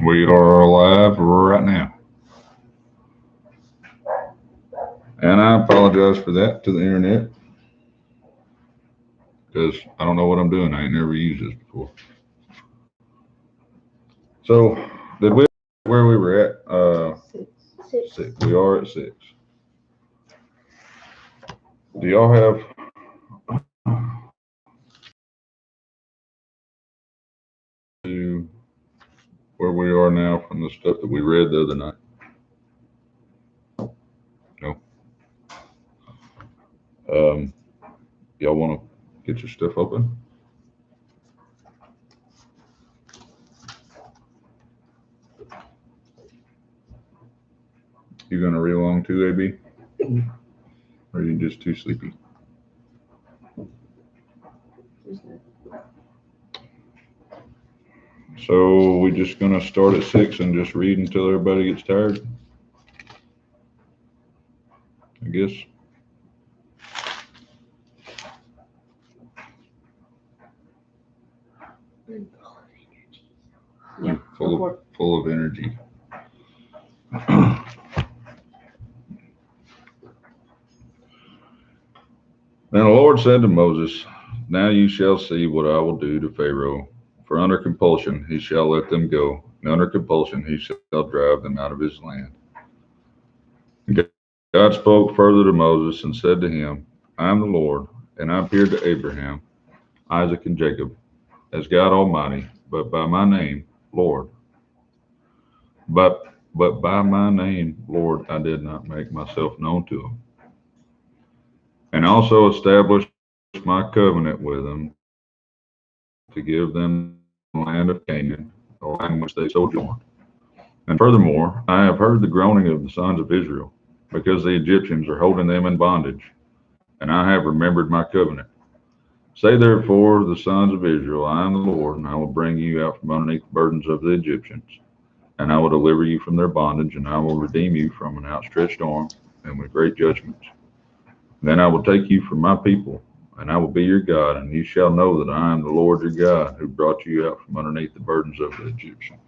We are live right now. And I apologize for that to the internet because I don't know what I'm doing. I ain't never used this before. So, did we where we were at? Six. We are at 6. Do y'all have to where we are now from the stuff that we read the other night? No. Y'all want to get your stuff open? You gonna read along too, AB? Or are you just too sleepy? So we just gonna start at 6 and just read until everybody gets tired, I guess. Yeah, full of energy. Then the Lord said to Moses, "Now you shall see what I will do to Pharaoh, for under compulsion he shall let them go, and under compulsion he shall drive them out of his land." God spoke further to Moses and said to him, "I am the Lord, and I appeared to Abraham, Isaac, and Jacob as God Almighty, but by my name, Lord. But by my name, Lord, I did not make myself known to them. And also established my covenant with them to give them the land of Canaan, the land which they sojourned. And furthermore, I have heard the groaning of the sons of Israel, because the Egyptians are holding them in bondage, and I have remembered my covenant. Say therefore the sons of Israel, I am the Lord, and I will bring you out from underneath the burdens of the Egyptians, and I will deliver you from their bondage, and I will redeem you from an outstretched arm and with great judgments. Then I will take you from my people, and I will be your God, and you shall know that I am the Lord your God, who brought you out from underneath the burdens of the Egyptians.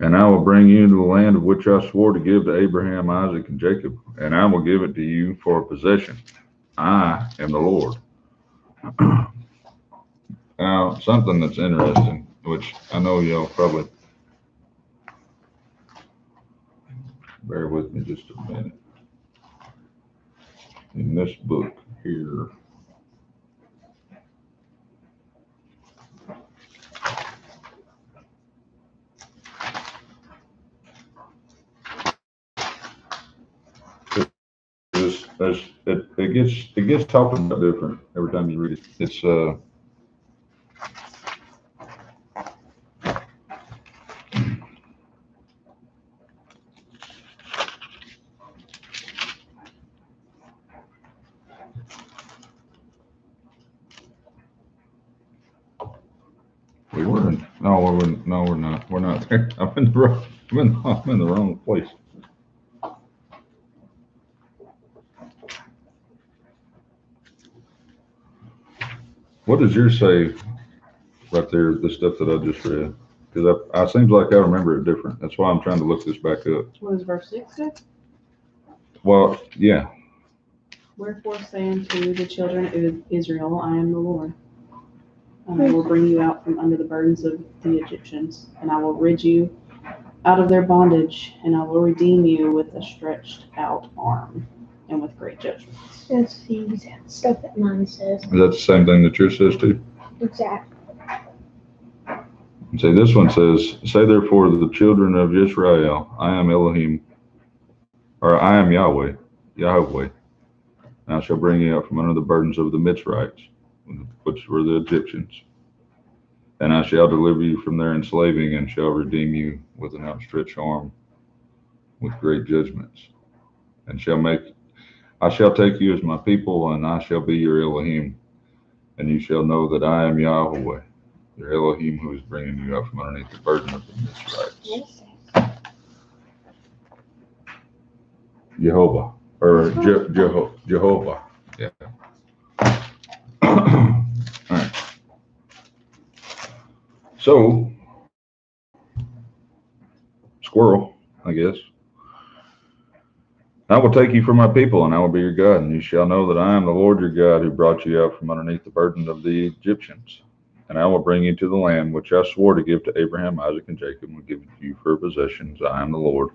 And I will bring you into the land of which I swore to give to Abraham, Isaac, and Jacob, and I will give it to you for a possession. I am the Lord." Now, something that's interesting, which I know y'all probably, bear with me just a minute. In this book here, it gets talked about different every time you read it. It's we're not. We're not there. I'm in the wrong place. What does yours say right there, the stuff that I just read? Because I seems like I remember it different. That's why I'm trying to look this back up. What does verse 6 say? Well, yeah. Wherefore say unto the children of Israel, I am the Lord. And I will bring you out from under the burdens of the Egyptians, and I will rid you out of their bondage, and I will redeem you with a stretched out arm and with great judgments. That's the exact stuff that mine says. Is that the same thing that yours says too? Exactly. See, this one says, "Say therefore to the children of Israel, I am Elohim, or I am Yahweh, and I shall bring you out from under the burdens of the Mitzrites, which were the Egyptians. And I shall deliver you from their enslaving, and shall redeem you with an outstretched arm, with great judgments. And I shall take you as my people, and I shall be your Elohim. And you shall know that I am Yahweh, your Elohim, who is bringing you out from underneath the burden of the Mitzrites." Jehovah, or Jehovah, yeah. All right. So squirrel, I guess. I will take you for my people, and I will be your God, and you shall know that I am the Lord your God who brought you out from underneath the burden of the Egyptians. And I will bring you to the land which I swore to give to Abraham, Isaac, and Jacob, and give you for possessions. I am the Lord.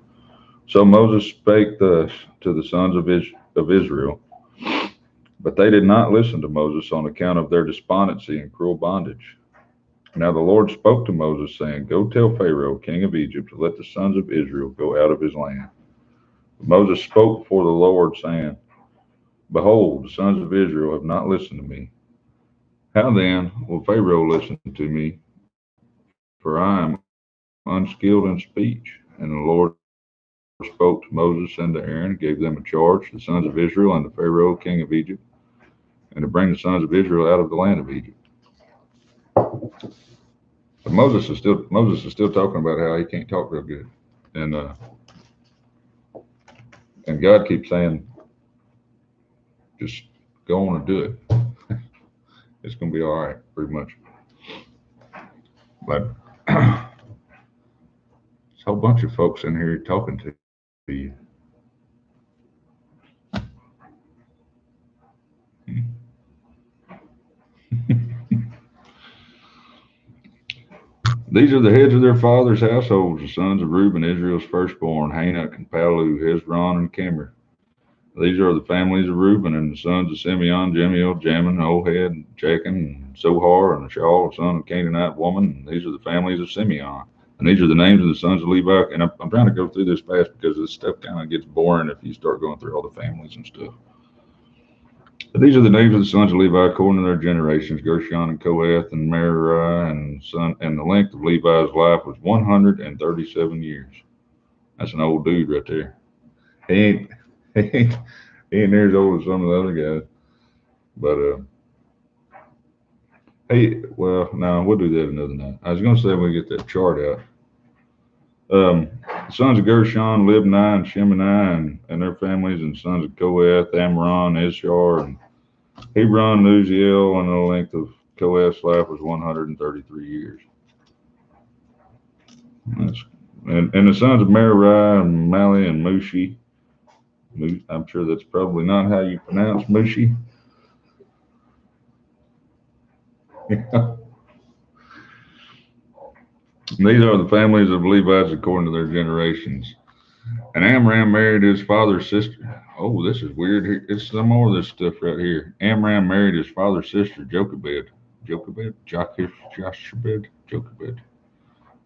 So Moses spake thus to the sons of Israel, but they did not listen to Moses on account of their despondency and cruel bondage. Now the Lord spoke to Moses, saying, Go tell Pharaoh, king of Egypt, to let the sons of Israel go out of his land. But Moses spoke before the Lord, saying, Behold, the sons of Israel have not listened to me. How then will Pharaoh listen to me? For I am unskilled in speech. And the Lord spoke to Moses and to Aaron, gave them a charge, the sons of Israel, and to Pharaoh, king of Egypt, and to bring the sons of Israel out of the land of Egypt. But Moses is still talking about how he can't talk real good, and God keeps saying, just go on and do it. It's going to be all right, pretty much. But there's a whole bunch of folks in here talking to you. These are the heads of their fathers' households, the sons of Reuben, Israel's firstborn, Hanok and Palu, Hezron and Kemer. These are the families of Reuben, and the sons of Simeon, Jemiel, Jamin, Ohad, Jachin, and Zohar, and Shaul, the son of a Canaanite woman. And these are the families of Simeon. And these are the names of the sons of Levi. And I'm trying to go through this fast because this stuff kind of gets boring if you start going through all the families and stuff. But these are the names of the sons of Levi according to their generations: Gershon and Kohath and Merari, and the length of Levi's life was 137 years. That's an old dude right there. He ain't near as old as some of the other guys. But hey, well, no, we'll do that another night. I was going to say when we get that chart out. The sons of Gershon, Libni and Shemini and their families, and sons of Kohath, Amram, Ishar, and Hebron, and Uziel, and the length of Kohath's life was 133 years. And the sons of Merari, and Mali, and Mushi. I'm sure that's probably not how you pronounce Mushi. Yeah. These are the families of Levites according to their generations. And Amram married his father's sister. Oh, this is weird. It's some more of this stuff right here. Amram married his father's sister, Jochebed.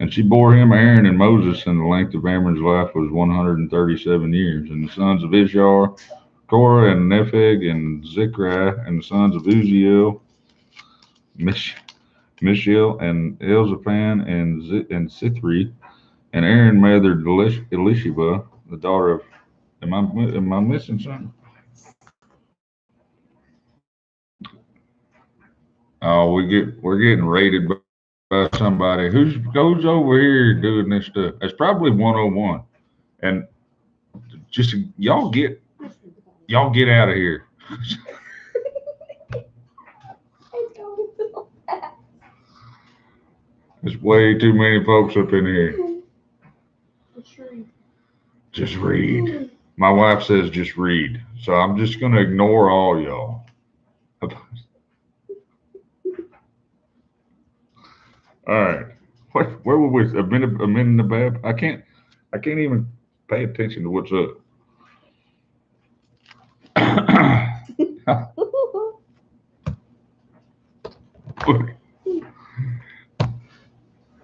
And she bore him Aaron and Moses, and the length of Amram's life was 137 years. And the sons of Ishar, Korah and Nepheg and Zikri, and the sons of Uziel, Mishael and Elzaphan and Sithri. And Aaron mothered Elisheba, the daughter of. Am I missing something? Oh, we're getting raided by somebody who's goes over here doing this stuff. It's probably 101, and just y'all get out of here. There's way too many folks up in here. Just read. My wife says just read, so I'm just gonna ignore all y'all. All right. Where were we? A minute in the bab? I can't even pay attention to what's up.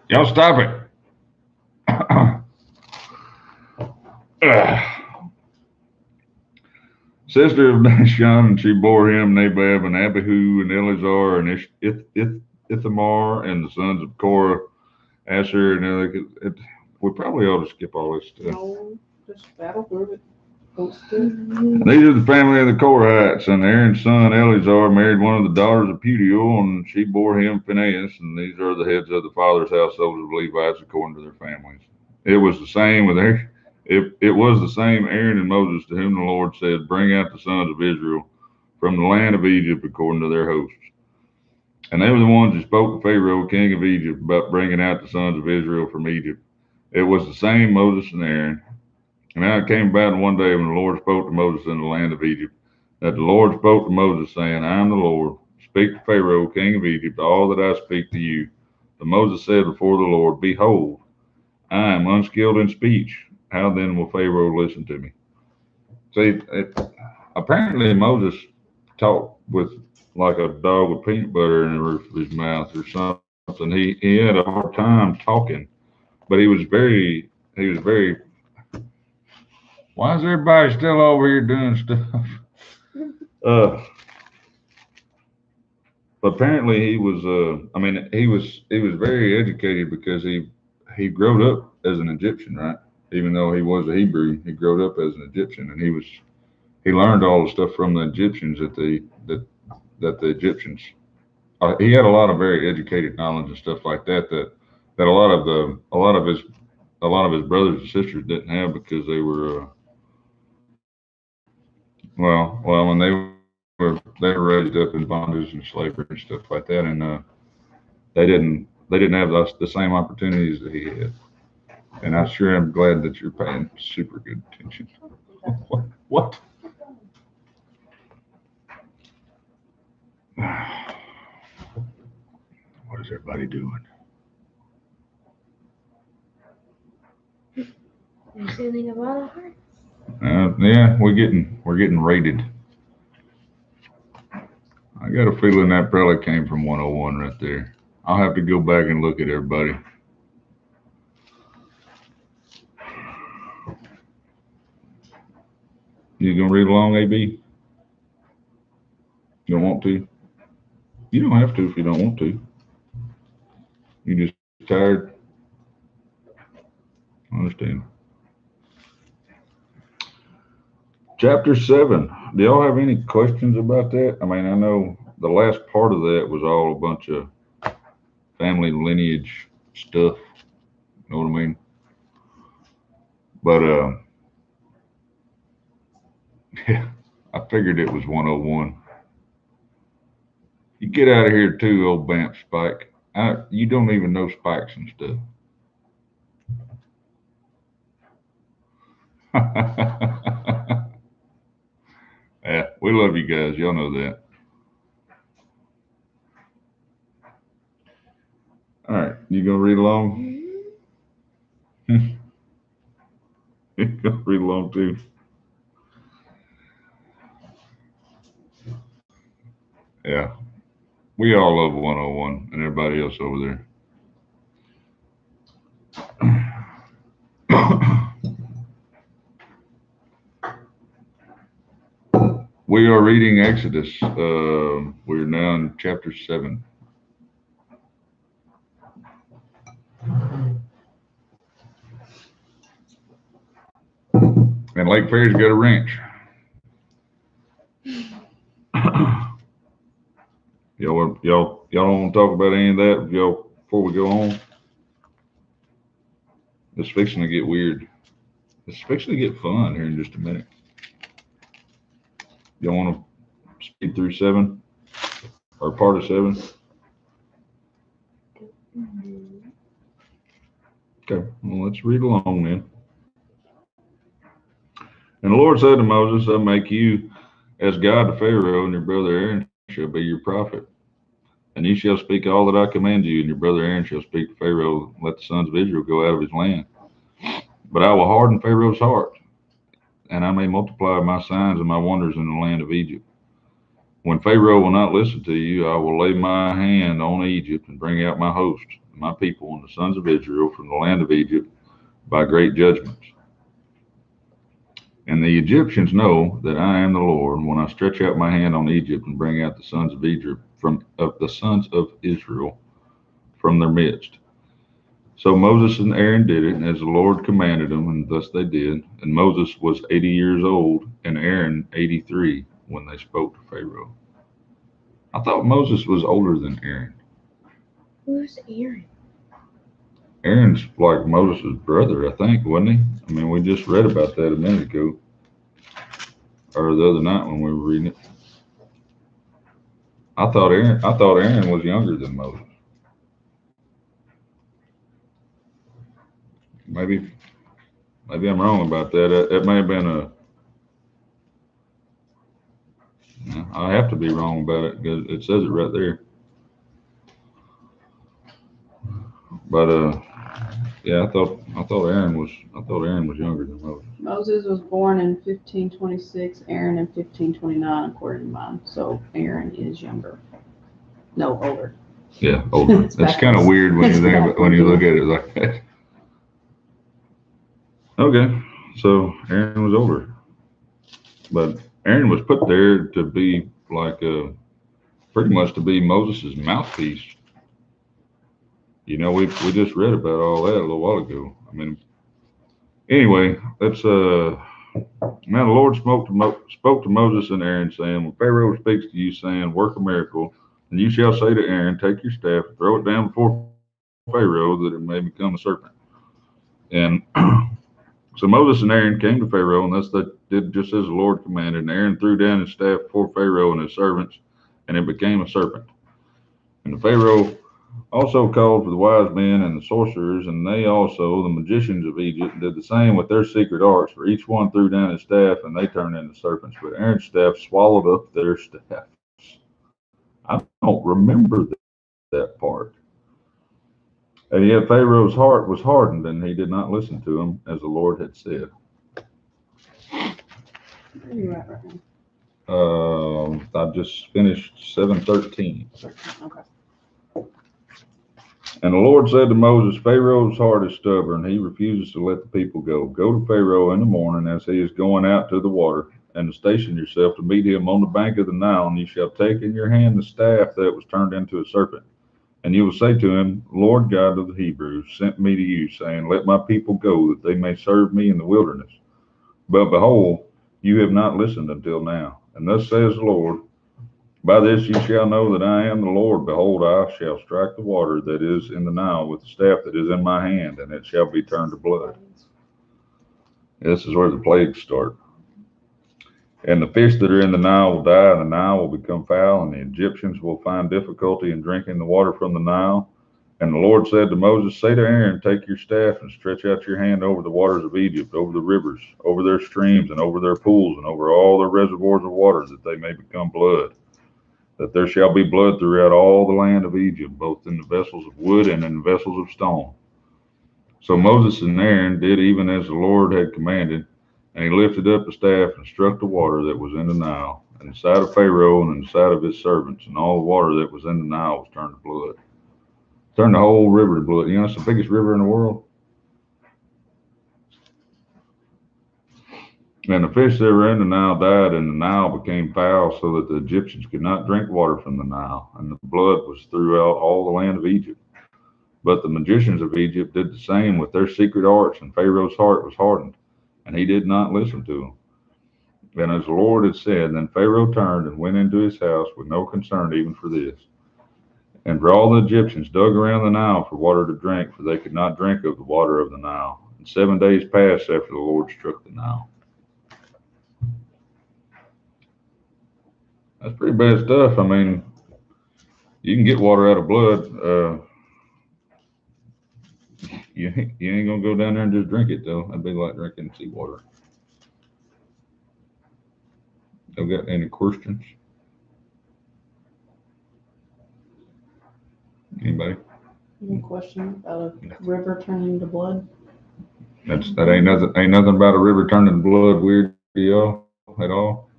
Y'all stop it. Sister of Nashon, and she bore him Nabab and Abihu and Eleazar and Ithamar, and the sons of Korah, Asher, and we probably ought to skip all this stuff. No, just battle through it. These are the family of the Korahites, and Aaron's son Eleazar married one of the daughters of Putiel, and she bore him Phinehas, and these are the heads of the fathers' households of Levites according to their families. It was the same with Aaron. It was the same Aaron and Moses to whom the Lord said, Bring out the sons of Israel from the land of Egypt according to their hosts. And they were the ones who spoke to Pharaoh, king of Egypt, about bringing out the sons of Israel from Egypt. It was the same Moses and Aaron. And now it came about one day when the Lord spoke to Moses in the land of Egypt, that the Lord spoke to Moses, saying, I am the Lord. Speak to Pharaoh, king of Egypt, all that I speak to you. But Moses said before the Lord, Behold, I am unskilled in speech. How then will Pharaoh listen to me? See, apparently Moses talked with like a dog with peanut butter in the roof of his mouth or something. He had a hard time talking, but he was very. Why is everybody still over here doing stuff? Uh, apparently he was. I mean, he was very educated because he grew up as an Egyptian, right? Even though he was a Hebrew, he grew up as an Egyptian, and he learned all the stuff from the Egyptians that the Egyptians. He had a lot of very educated knowledge and stuff like that that a lot of his brothers and sisters didn't have because they were when they were raised up in bondage and slavery and stuff like that, and they didn't have the same opportunities that he had. And I sure am glad that you're paying super good attention. What? What is everybody doing? You're sending a lot of hearts. Yeah, we're getting rated. I got a feeling that probably came from 101 right there. I'll have to go back and look at everybody. You gonna read along, AB? You don't want to? You don't have to if you don't want to. You just tired. I understand. Chapter 7. Do y'all have any questions about that? I mean, I know the last part of that was all a bunch of family lineage stuff. You know what I mean? But yeah, I figured it was 101. You get out of here too, old Bamp Spike. You don't even know spikes and stuff. Yeah, we love you guys. Y'all know that. All right, you gonna read along? You gonna read along too? Yeah, we all love 101 and everybody else over there. We are reading Exodus. We're now in chapter 7. And Lake Perry's got a ranch. Y'all don't want to talk about any of that, y'all, before we go on? It's fixing to get weird. It's fixing to get fun here in just a minute. Y'all want to speed through 7 or part of 7? Okay, well, let's read along then. And the Lord said to Moses, I make you as God to Pharaoh, and your brother Aaron shall be your prophet. And you shall speak all that I command you, and your brother Aaron shall speak to Pharaoh, and let the sons of Israel go out of his land. But I will harden Pharaoh's heart, and I may multiply my signs and my wonders in the land of Egypt. When Pharaoh will not listen to you, I will lay my hand on Egypt and bring out my host, my people, and the sons of Israel from the land of Egypt by great judgments. And the Egyptians know that I am the Lord when I stretch out my hand on Egypt and bring out the sons of Egypt the sons of Israel from their midst. So Moses and Aaron did it as the Lord commanded them, and thus they did. And Moses was 80 years old, and Aaron 83 when they spoke to Pharaoh. I thought Moses was older than Aaron. Who's Aaron? Aaron's like Moses' brother, I think, wasn't he? I mean, we just read about that a minute ago, or the other night when we were reading it. I thought Aaron was younger than Moses. Maybe I'm wrong about that. It may have been I have to be wrong about it because it says it right there. But yeah, I thought Aaron was younger than Moses. Moses was born in 1526, Aaron in 1529, according to mine. So Aaron is younger. No, older. Yeah, older. It's It's kind of backwards. weird when you It's think about, when you look backwards, at it like that. Okay, so Aaron was older, but Aaron was put there to be like pretty much to be Moses' mouthpiece. You know, we just read about all that a little while ago. I mean, anyway, let's now the Lord spoke to Moses and Aaron, saying, when Pharaoh speaks to you, saying, work a miracle, and you shall say to Aaron, take your staff, throw it down before Pharaoh, that it may become a serpent. And so Moses and Aaron came to Pharaoh, and thus they did just as the Lord commanded. And Aaron threw down his staff before Pharaoh and his servants, and it became a serpent. And the Pharaoh also called for the wise men and the sorcerers, and they also, the magicians of Egypt, did the same with their secret arts, for each one threw down his staff, and they turned into serpents. But Aaron's staff swallowed up their staffs. I don't remember that part. And yet Pharaoh's heart was hardened, and he did not listen to him, as the Lord had said. Where are you at right now? I've just finished 7:13. Okay. And the Lord said to Moses, Pharaoh's heart is stubborn. He refuses to let the people go. Go to Pharaoh in the morning as he is going out to the water, and station yourself to meet him on the bank of the Nile. And you shall take in your hand the staff that was turned into a serpent. And you will say to him, Lord God of the Hebrews sent me to you, saying, let my people go, that they may serve me in the wilderness. But behold, you have not listened until now. And thus says the Lord, by this you shall know that I am the Lord. Behold, I shall strike the water that is in the Nile with the staff that is in my hand, and it shall be turned to blood. This is where the plagues start. And the fish that are in the Nile will die, and the Nile will become foul, and the Egyptians will find difficulty in drinking the water from the Nile. And the Lord said to Moses, say to Aaron, take your staff and stretch out your hand over the waters of Egypt, over the rivers, over their streams, and over their pools, and over all their reservoirs of water, that they may become blood. That there shall be blood throughout all the land of Egypt, both in the vessels of wood and in the vessels of stone. So Moses and Aaron did even as the Lord had commanded, and he lifted up the staff and struck the water that was in the Nile, and the sight of Pharaoh and in the sight of his servants, and all the water that was in the Nile was turned to blood. Turned the whole river to blood. You know, it's the biggest river in the world. And the fish that were in the Nile died, and the Nile became foul, so that the Egyptians could not drink water from the Nile, and the blood was throughout all the land of Egypt. But the magicians of Egypt did the same with their secret arts, and Pharaoh's heart was hardened, and he did not listen to them. And as the Lord had said, then Pharaoh turned and went into his house with no concern even for this. And for all the Egyptians dug around the Nile for water to drink, for they could not drink of the water of the Nile. And 7 days passed after the Lord struck the Nile. That's pretty bad stuff. I mean, you can get water out of blood. You ain't gonna go down there and just drink it though. That'd be like drinking seawater. I've got any questions? Anybody? Any question about a river turning to blood? That ain't nothing about a river turning blood weird to y'all at all.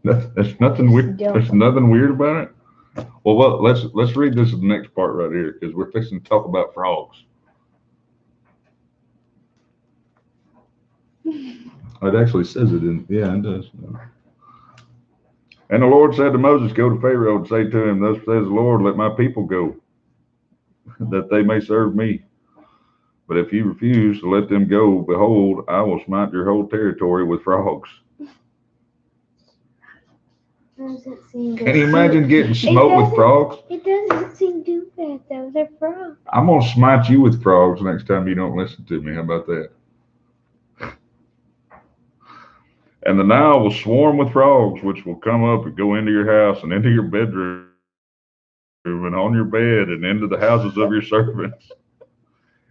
That's nothing weird. There's nothing weird about it. Well, let's read this the next part right here because we're fixing to talk about frogs. It actually says it in, yeah, it does. And the Lord said to Moses, go to Pharaoh and say to him, thus says the Lord, let my people go, that they may serve me. But if you refuse to let them go, behold, I will smite your whole territory with frogs. Doesn't seem Can you imagine getting smoked with frogs? It doesn't seem too bad though. They're frogs. I'm gonna smite you with frogs next time you don't listen to me. How about that? And the Nile will swarm with frogs, which will come up and go into your house and into your bedroom and on your bed and into the houses of your servants.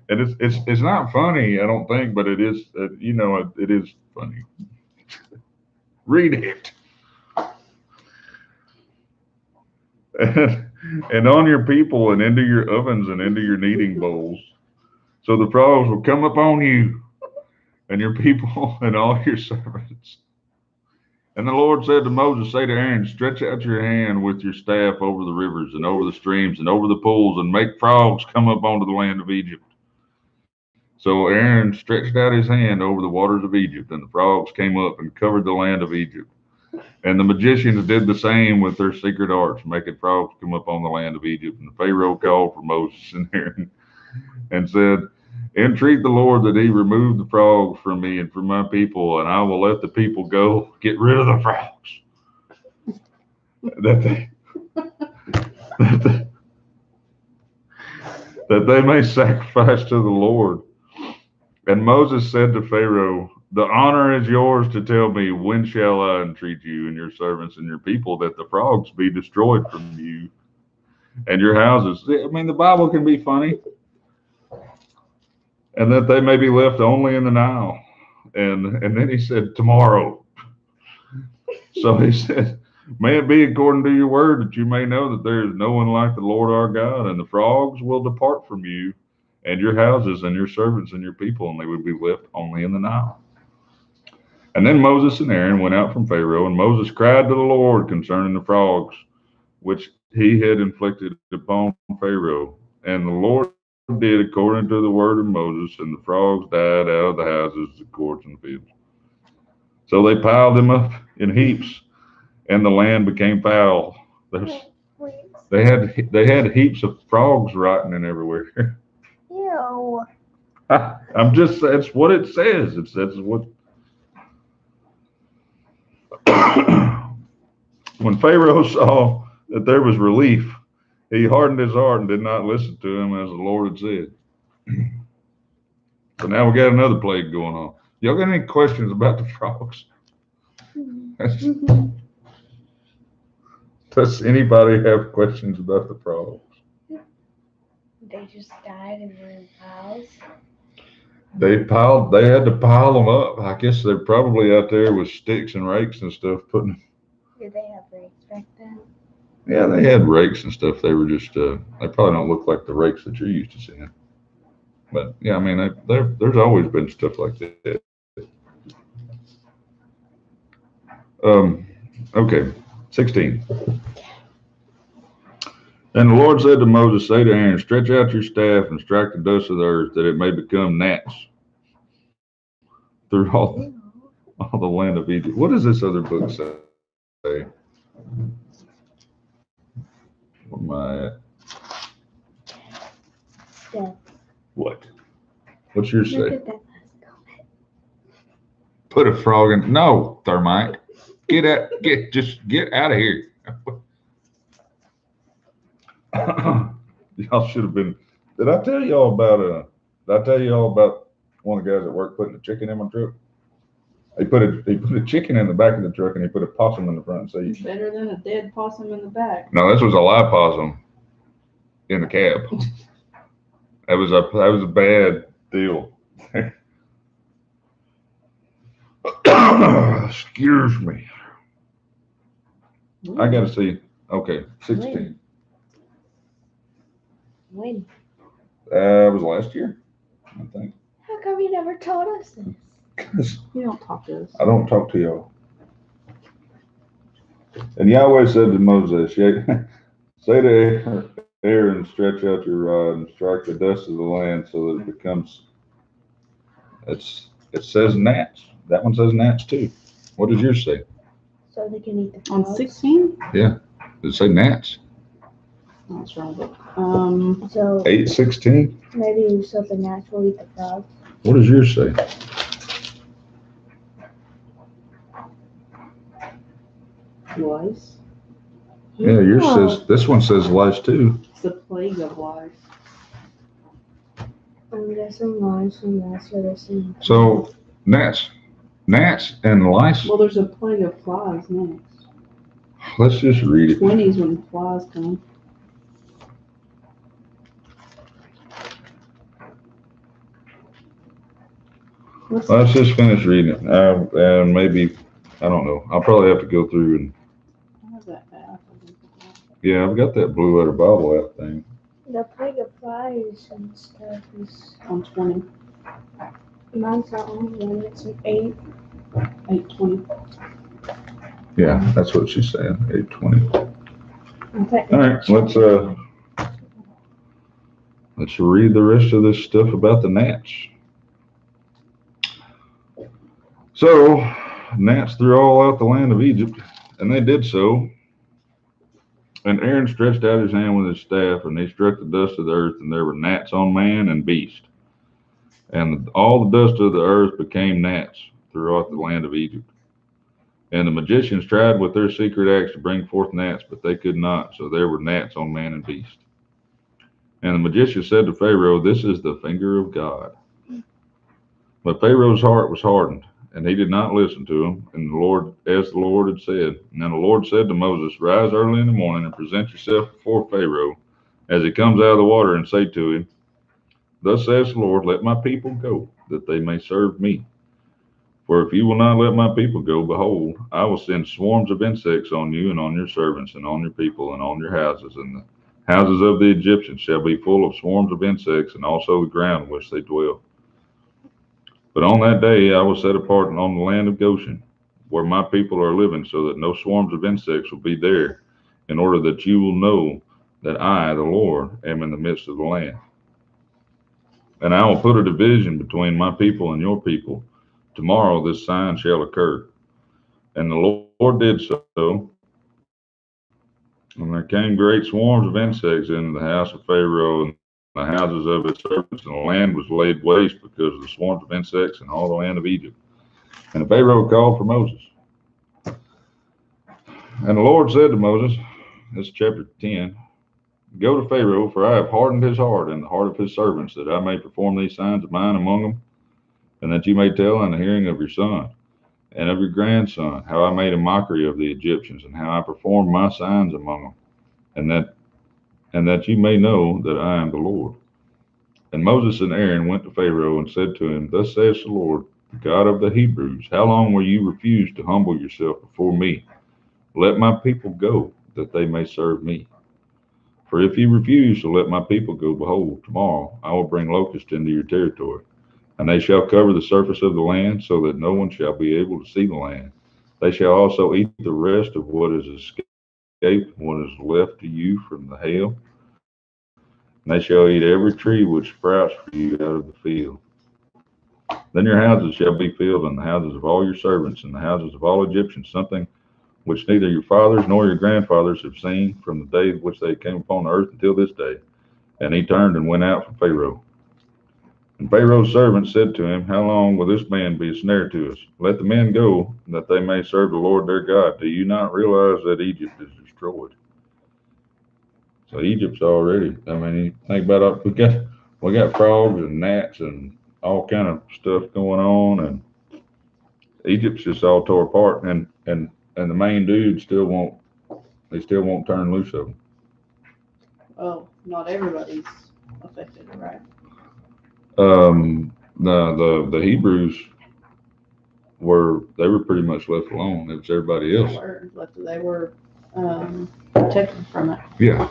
And it's not funny, I don't think, but it is, it is funny. Read it. And on your people and into your ovens and into your kneading bowls. So the frogs will come upon you and your people and all your servants. And the Lord said to Moses, say to Aaron, stretch out your hand with your staff over the rivers and over the streams and over the pools and make frogs come up onto the land of Egypt. So Aaron stretched out his hand over the waters of Egypt, and the frogs came up and covered the land of Egypt. And the magicians did the same with their secret arts, making frogs come up on the land of Egypt. And Pharaoh called for Moses and Aaron and said, entreat the Lord that he remove the frogs from me and from my people, and I will let the people go. Get rid of the frogs. That they may sacrifice to the Lord. And Moses said to Pharaoh, the honor is yours to tell me, when shall I entreat you and your servants and your people that the frogs be destroyed from you and your houses? I mean, the Bible can be funny. And that they may be left only in the Nile. And then he said, tomorrow. So he said, may it be according to your word, that you may know that there is no one like the Lord our God, and the frogs will depart from you and your houses and your servants and your people, and they would be left only in the Nile. And then Moses and Aaron went out from Pharaoh, and Moses cried to the Lord concerning the frogs, which he had inflicted upon Pharaoh. And the Lord did according to the word of Moses, and the frogs died out of the houses, the courts, and the fields. So they piled them up in heaps, and the land became foul. They had heaps of frogs rotting everywhere. Ew. That's what it says. It says what. When Pharaoh saw that there was relief, he hardened his heart and did not listen to him as the Lord had said. So now we got another plague going on. Y'all got any questions about the frogs? Does anybody have questions about the frogs? They just died and were in piles. They had to pile them up. I guess they're probably out there with sticks and rakes and stuff putting. Did they have rakes back then? Yeah, they had rakes and stuff. They were just, they probably don't look like the rakes that you're used to seeing. But yeah, I mean, there's always been stuff like that. Okay, 16. And the Lord said to Moses, say to Aaron, stretch out your staff and strike the dust of the earth, that it may become gnats through all the land of Egypt. What does this other book say? Where am I at? Yeah. What? What's yours Look say? at that last comment. Put a frog in. No, termite. Get out of here. Y'all should have been. Did I tell y'all about one of the guys at work putting a chicken in my truck? He put a chicken in the back of the truck and he put a possum in the front seat. Better than a dead possum in the back. No, this was a live possum in the cab. That was a bad deal. Excuse me. I gotta see. Okay, 16. When? It was last year, I think. How come you never told us this? You don't talk to us. I don't talk to y'all. And Yahweh said to Moses, say to Aaron, stretch out your rod and strike the dust of the land so that it becomes, it says gnats. That one says gnats too. What does yours say? So they can eat the On frogs? 16? Yeah. Does it say gnats? Oh, that's wrong. So 8:16? maybe so the gnats will eat the frogs. What does yours say? Lice. Yeah, yours says, this one says lice too. It's the plague of lice. I'm guessing lice and that's what I see. So, gnats. gnats and lice. Well, there's a plague of flies next. Let's just read it. 20s when flies come. Let's just finish reading it. And maybe, I don't know. I'll probably have to go through and, I have that back. yeah, I've got that blue letter Bible app thing. The plague of flies and stuff is. On 20. Mine's not on one, it's an 8. 8:20. Yeah, that's what she's saying. 8:20. Okay. All right, let's read the rest of this stuff about the gnats. So, gnats threw all out the land of Egypt, and they did so. And Aaron stretched out his hand with his staff, and he struck the dust of the earth, and there were gnats on man and beast. And all the dust of the earth became gnats throughout the land of Egypt. And the magicians tried with their secret acts to bring forth gnats, but they could not, so there were gnats on man and beast. And the magician said to Pharaoh, "This is the finger of God." But Pharaoh's heart was hardened, and he did not listen to him, and the Lord, as the Lord had said. And then the Lord said to Moses, "Rise early in the morning and present yourself before Pharaoh as he comes out of the water, and say to him, Thus says the Lord, let my people go, that they may serve me. For if you will not let my people go, behold, I will send swarms of insects on you and on your servants and on your people and on your houses, and the houses of the Egyptians shall be full of swarms of insects, and also the ground in which they dwell. But on that day I will set apart on the land of Goshen, where my people are living, so that no swarms of insects will be there, in order that you will know that I, the Lord, am in the midst of the land. And I will put a division between my people and your people. Tomorrow this sign shall occur." And the Lord did so. And there came great swarms of insects into the house of Pharaoh and the houses of his servants, and the land was laid waste because of the swarms of insects in all the land of Egypt. And Pharaoh called for Moses. And the Lord said to Moses, this is chapter 10, "Go to Pharaoh, for I have hardened his heart and the heart of his servants, that I may perform these signs of mine among them, and that you may tell in the hearing of your son and of your grandson how I made a mockery of the Egyptians, and how I performed my signs among them, and that you may know that I am the Lord." And Moses and Aaron went to Pharaoh and said to him, "Thus says the Lord, the God of the Hebrews, how long will you refuse to humble yourself before me? Let my people go, that they may serve me. For if you refuse to let my people go, behold, tomorrow I will bring locusts into your territory, and they shall cover the surface of the land, so that no one shall be able to see the land. They shall also eat the rest of what is escaped, what is left to you from the hail. And they shall eat every tree which sprouts for you out of the field. Then your houses shall be filled, and the houses of all your servants, and the houses of all Egyptians, something which neither your fathers nor your grandfathers have seen from the day which they came upon the earth until this day." And he turned and went out from Pharaoh. And Pharaoh's servants said to him, "How long will this man be a snare to us? Let the men go, that they may serve the Lord their God. Do you not realize that Egypt is destroyed?" So Egypt's already, I mean, you think about it, we got frogs and gnats and all kind of stuff going on, and Egypt's just all tore apart, and the main dude still won't turn loose of them. Oh, not everybody's affected, right? The Hebrews were pretty much left alone. It was everybody else. They were protected from it. Yeah.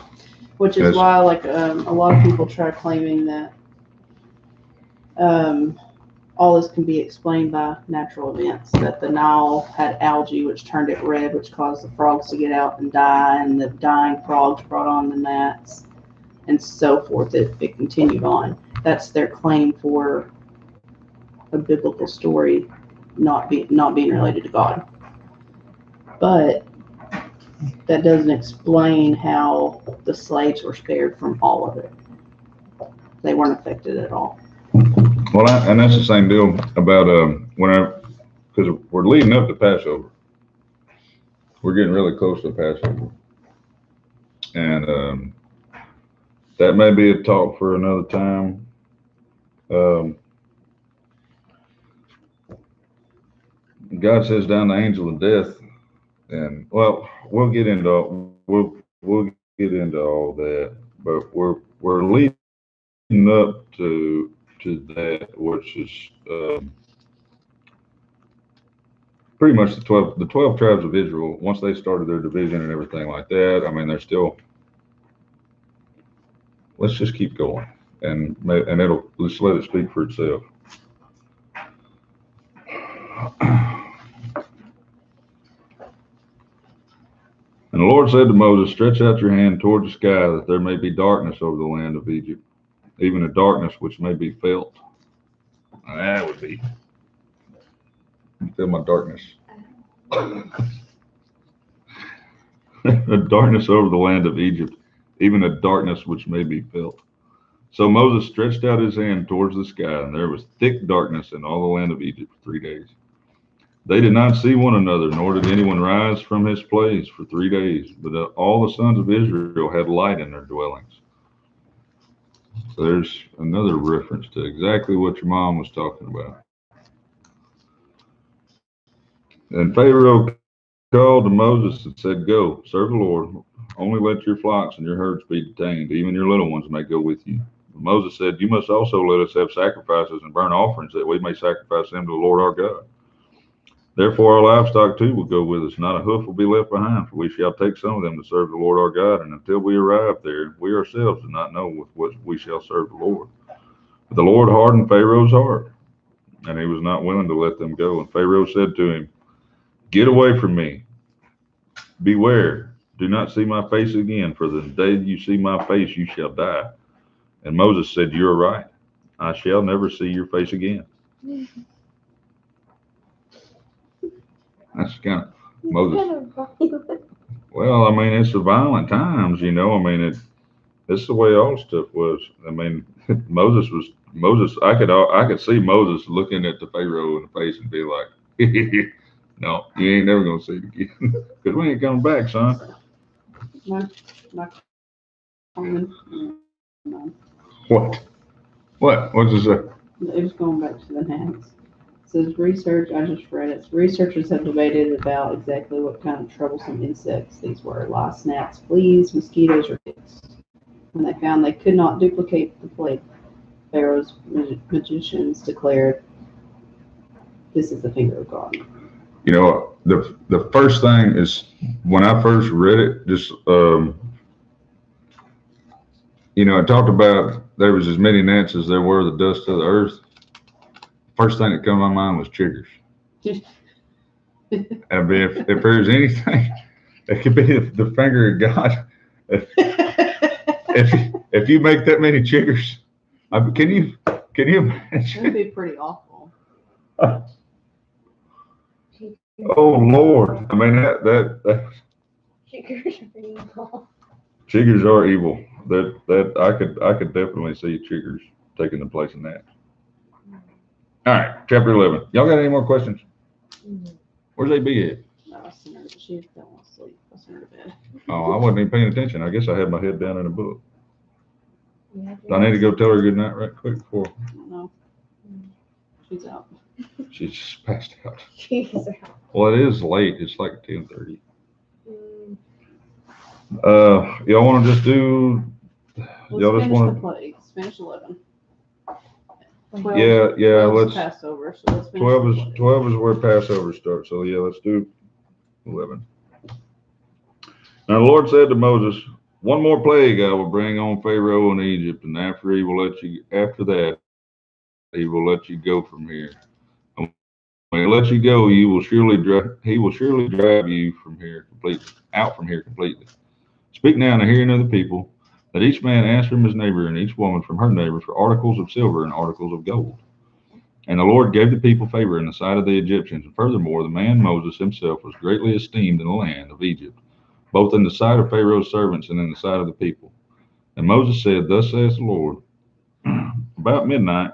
Which is why, like, a lot of people try claiming that all this can be explained by natural events. That the Nile had algae, which turned it red, which caused the frogs to get out and die, and the dying frogs brought on the gnats, and so forth. It continued on. That's their claim for a biblical story not being related to God. But that doesn't explain how the slaves were spared from all of it. They weren't affected at all. Well, and that's the same deal about because we're leading up to Passover. We're getting really close to Passover, and that may be a talk for another time. God sends down the angel of death, and well, we'll get into all that, but we're leading up to that, which is pretty much the 12 tribes of Israel. Once they started their division and everything like that, I mean, they're still. Let's just keep going, and it'll let's let it speak for itself. And the Lord said to Moses, "Stretch out your hand toward the sky, that there may be darkness over the land of Egypt, even a darkness which may be felt." Now, that would be. Feel my darkness. A darkness over the land of Egypt, even a darkness which may be felt. So Moses stretched out his hand towards the sky, and there was thick darkness in all the land of Egypt for 3 days. They did not see one another, nor did anyone rise from his place for 3 days, but all the sons of Israel had light in their dwellings. So there's another reference to exactly what your mom was talking about. And Pharaoh called to Moses and said, "Go, serve the Lord. Only let your flocks and your herds be detained. Even your little ones may go with you." But Moses said, "You must also let us have sacrifices and burnt offerings, that we may sacrifice them to the Lord our God. Therefore our livestock too will go with us. Not a hoof will be left behind, for we shall take some of them to serve the Lord our God. And until we arrive there, we ourselves do not know with what we shall serve the Lord." But the Lord hardened Pharaoh's heart, and he was not willing to let them go. And Pharaoh said to him, "Get away from me. Beware, do not see my face again, for the day you see my face, you shall die." And Moses said, "You are right. I shall never see your face again." That's kind of Moses. Well, I mean, it's the violent times, I mean, it's the way all stuff was. I mean, Moses. I could see Moses looking at the Pharaoh in the face and be like, "No, you ain't never gonna see it again, because we ain't coming back, son." My comment, What? What's it say? it was going back to the gnats. It says I just read it. Researchers have debated about exactly what kind of troublesome insects these were: lice, gnats, fleas, mosquitoes, or ticks. When they found they could not duplicate the plague, Pharaoh's magicians declared, "This is the finger of God." The first thing is, when I first read it, just it talked about there was as many gnats as there were the dust of the earth. First thing that came to my mind was chiggers. I mean, if there's anything, it could be the finger of God. If you make that many chiggers, can you imagine? That'd be pretty awful. Oh Lord! I mean that chiggers are evil. That I could definitely see chiggers taking the place of that. All right, chapter 11. Y'all got any more questions? Where's AB at? No, I sent her. She fell asleep. I sent her to bed. Oh, I wasn't even paying attention. I guess I had my head down in a book. Do I need to go tell her good night right quick before? No, she's out. She's just passed out. She's out. Well, it is late. It's like 10:30. Y'all want to just do? Y'all just want to plagues. Finish 11. 12, Yeah. 12's Let's. Passover. So let's finish 12 is where Passover starts. So yeah, let's do 11. Now the Lord said to Moses, "One more plague I will bring on Pharaoh and Egypt, and after that he will let you go from here. And when he lets you go, he will surely drive you out from here completely. Speak now in the hearing of the people, that each man ask from his neighbor and each woman from her neighbor for articles of silver and articles of gold." And the Lord gave the people favor in the sight of the Egyptians, and furthermore the man Moses himself was greatly esteemed in the land of Egypt, both in the sight of Pharaoh's servants and in the sight of the people. And Moses said, "Thus says the Lord, about midnight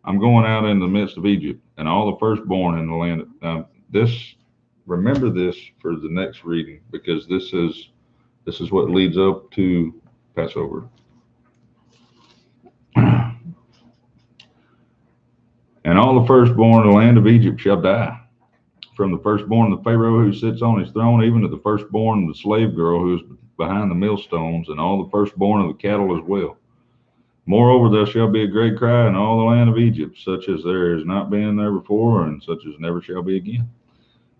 I'm going out in the midst of Egypt, and all the firstborn in the land." Now remember this for the next reading, because this is what leads up to Passover. "And all the firstborn in the land of Egypt shall die. from the firstborn of the Pharaoh who sits on his throne, even to the firstborn of the slave girl who is behind the millstones, and all the firstborn of the cattle as well. Moreover, there shall be a great cry in all the land of Egypt, such as there has not been there before, and such as never shall be again.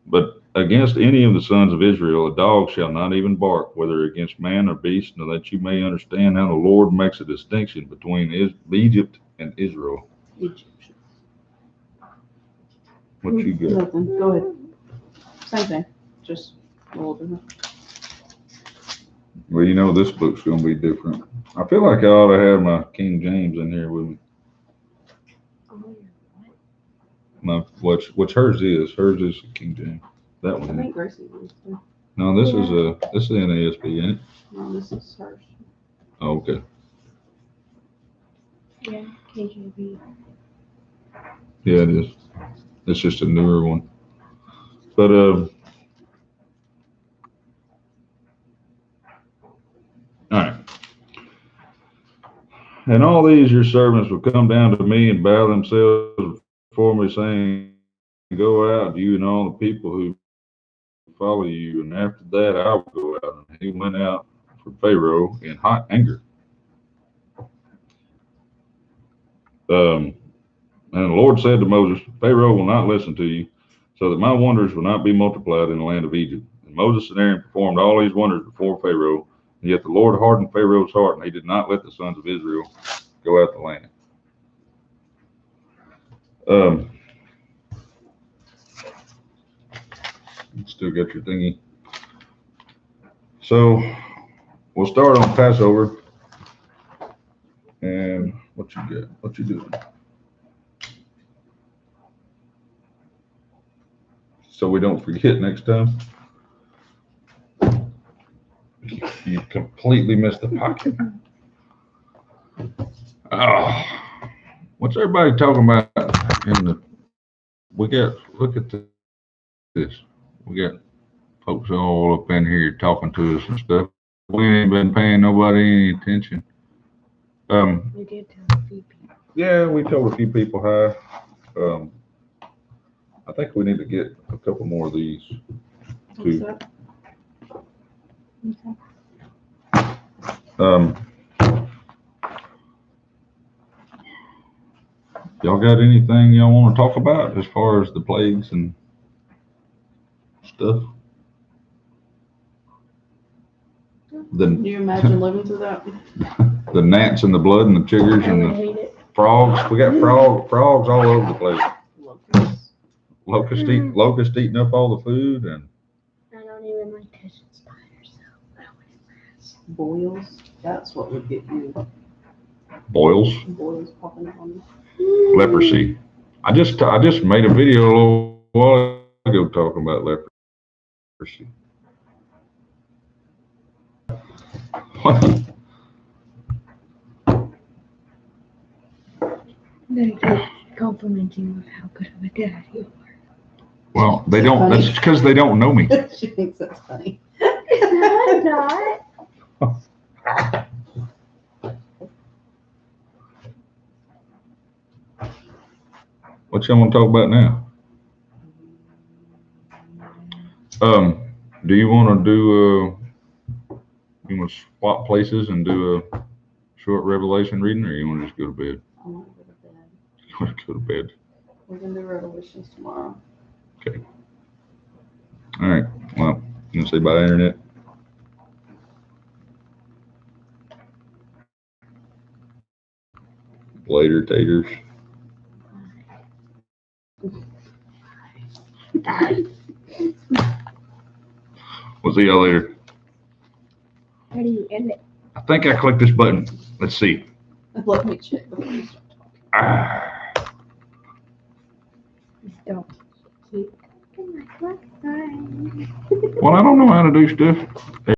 But against any of the sons of Israel a dog shall not even bark, whether against man or beast, and that you may understand how the Lord makes a distinction between Egypt and Israel. Egyptians. What you got? Nothing. Go ahead. Same thing. Just a little different. Well, you know this book's going to be different. I feel like I ought to have my King James in here with me. Which hers is. Hers is King James. That I one. think Gracie wants to. No, this is NASB, ain't it? No, this is hers. Oh, okay. Yeah, KJV. Yeah, it is. It's just a newer one. But all right. And all these your servants will come down to me and bow themselves before me, saying, go out, you and all the people who follow you. And after that, I will go out. And he went out from Pharaoh in hot anger. And the Lord said to Moses, Pharaoh will not listen to you, so that my wonders will not be multiplied in the land of Egypt. And Moses and Aaron performed all these wonders before Pharaoh. And yet the Lord hardened Pharaoh's heart, and he did not let the sons of Israel go out the land. You still got your thingy. So we'll start on Passover. And what you got? What you doing? So we don't forget next time. You completely missed the pocket. Oh, what's everybody talking about in the? Look at this. We got folks all up in here talking to us and stuff. We ain't been paying nobody any attention. We did tell a few people. Yeah, we told a few people hi. I think we need to get a couple more of these What's too. that? Um, y'all got anything y'all want to talk about as far as the plagues and stuff? Can you imagine living through that? The gnats and the blood and the chiggers I and would the hate it. frogs. We got frogs all over the place. Locusts. Locust eating up all the food, and I don't even like touching spiders, so I wouldn't. Boils. That's what would get you. boils, Boils popping up on you. leprosy. I just made a video a little while ago talking about leprosy. They keep complimenting you of how good of a dad you are. Well, they don't. Funny. That's because they don't know me. She thinks that's funny. I'm not. What y'all want to talk about now? Do you want to do you want to swap places and do a short revelation reading, or you want to just go to bed? I want to go to bed. You want to go to bed? We're gonna do Revelations tomorrow. Okay. All right. Well, you gonna say bye, internet? Later, taters. We'll see y'all later. How do you end it? I think I clicked this button. Let's see. Let me check before you start talking. Just don't keep. Good night. Well, I don't know how to do stuff.